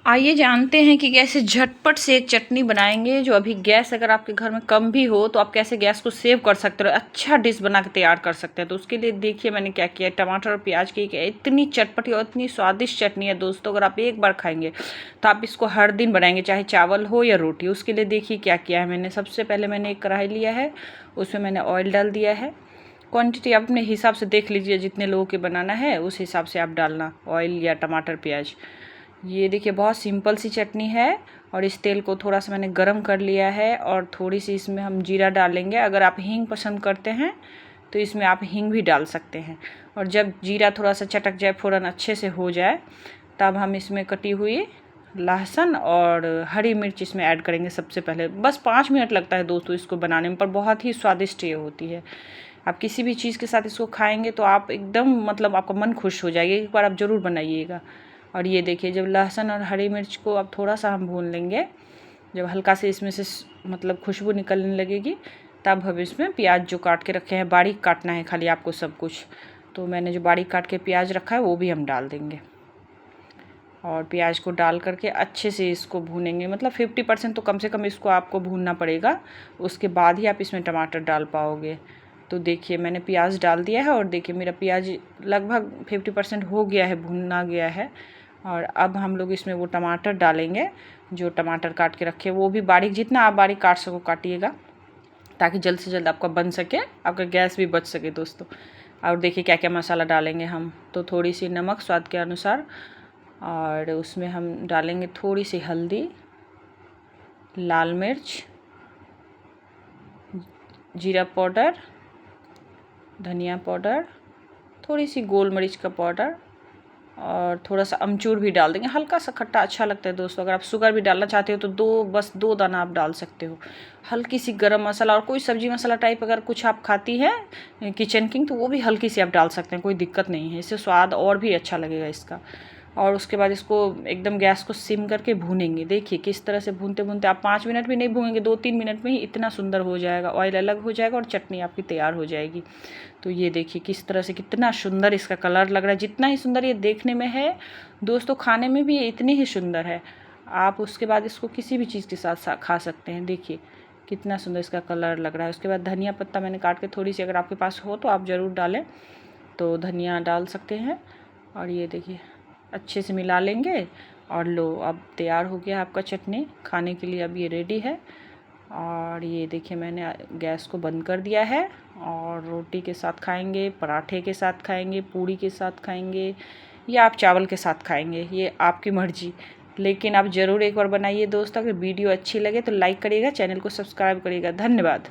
आइए जानते हैं कि कैसे झटपट से एक चटनी बनाएंगे। जो अभी गैस अगर आपके घर में कम भी हो तो आप कैसे गैस को सेव कर सकते हो, अच्छा डिश बना के तैयार कर सकते हैं। तो उसके लिए देखिए मैंने क्या किया, टमाटर और प्याज की इतनी चटपटी और इतनी स्वादिष्ट चटनी है दोस्तों। अगर आप एक बार खाएंगे तो आप इसको हर दिन बनाएंगे, चाहे चावल हो या रोटी। उसके लिए देखिए क्या किया है मैंने। सबसे पहले मैंने एक कढ़ाई लिया है, उसमें मैंने ऑयल डाल दिया है। क्वांटिटी आप अपने हिसाब से देख लीजिए, जितने लोगों के बनाना है उस हिसाब से आप डालना ऑयल या टमाटर प्याज। ये देखिए बहुत सिंपल सी चटनी है। और इस तेल को थोड़ा सा मैंने गरम कर लिया है और थोड़ी सी इसमें हम जीरा डालेंगे। अगर आप हींग पसंद करते हैं तो इसमें आप हींग भी डाल सकते हैं। और जब जीरा थोड़ा सा चटक जाए, फ़ौरन अच्छे से हो जाए, तब हम इसमें कटी हुई लहसुन और हरी मिर्च इसमें ऐड करेंगे। सबसे पहले बस 5 मिनट लगता है दोस्तों इसको बनाने में, पर बहुत ही स्वादिष्ट ये होती है। आप किसी भी चीज़ के साथ इसको खाएंगे तो आप एकदम मतलब आपका मन खुश हो जाएगा। एक बार आप ज़रूर बनाइएगा। और ये देखिए जब लहसुन और हरी मिर्च को अब थोड़ा सा हम भून लेंगे, जब हल्का से इसमें से मतलब खुशबू निकलने लगेगी, तब हम इसमें प्याज जो काट के रखे हैं, बारीक काटना है खाली आपको सब कुछ। तो मैंने जो बारीक काट के प्याज रखा है वो भी हम डाल देंगे। और प्याज को डाल करके अच्छे से इसको भूनेंगे, मतलब 50% तो कम से कम इसको आपको भूनना पड़ेगा। उसके बाद ही आप इसमें टमाटर डाल पाओगे। तो देखिए मैंने प्याज डाल दिया है और देखिए मेरा प्याज लगभग 50% हो गया है, भुना गया है। और अब हम लोग इसमें वो टमाटर डालेंगे जो टमाटर काट के रखे, वो भी बारीक, जितना आप बारीक काट सको काटिएगा, ताकि जल्द से जल्द आपका बन सके, आपका गैस भी बच सके दोस्तों। और देखिए क्या क्या मसाला डालेंगे हम। तो थोड़ी सी नमक स्वाद के अनुसार, और उसमें हम डालेंगे थोड़ी सी हल्दी, लाल मिर्च, जीरा पाउडर, धनिया पाउडर, थोड़ी सी गोल मिर्च का पाउडर, और थोड़ा सा अमचूर भी डाल देंगे। हल्का सा खट्टा अच्छा लगता है दोस्तों। अगर आप शुगर भी डालना चाहते हो तो बस दो दाना आप डाल सकते हो। हल्की सी गरम मसाला और कोई सब्जी मसाला टाइप अगर कुछ आप खाती हैं किचन किंग, तो वो भी हल्की सी आप डाल सकते हैं, कोई दिक्कत नहीं है। इससे स्वाद और भी अच्छा लगेगा इसका। और उसके बाद इसको एकदम गैस को सिम करके भूनेंगे। देखिए किस तरह से भूनते भूनते, आप 5 मिनट भी नहीं भूनेंगे, 2-3 मिनट में ही इतना सुंदर हो जाएगा, ऑयल अलग हो जाएगा और चटनी आपकी तैयार हो जाएगी। तो ये देखिए किस तरह से कितना सुंदर इसका कलर लग रहा है। जितना ही सुंदर ये देखने में है दोस्तों, खाने में भी ये इतनी ही सुंदर है। आप उसके बाद इसको किसी भी चीज़ के साथ खा सकते हैं। देखिए कितना सुंदर इसका कलर लग रहा है। उसके बाद धनिया पत्ता मैंने काट के थोड़ी सी, अगर आपके पास हो तो आप ज़रूर डालें, तो धनिया डाल सकते हैं। और ये देखिए अच्छे से मिला लेंगे और लो, अब तैयार हो गया आपका चटनी खाने के लिए। अब ये रेडी है। और ये देखिए मैंने गैस को बंद कर दिया है। और रोटी के साथ खाएंगे, पराठे के साथ खाएंगे, पूड़ी के साथ खाएंगे, या आप चावल के साथ खाएंगे, ये आपकी मर्जी। लेकिन आप ज़रूर एक बार बनाइए दोस्तों। अगर वीडियो अच्छी लगे तो लाइक करिएगा, चैनल को सब्सक्राइब करिएगा। धन्यवाद।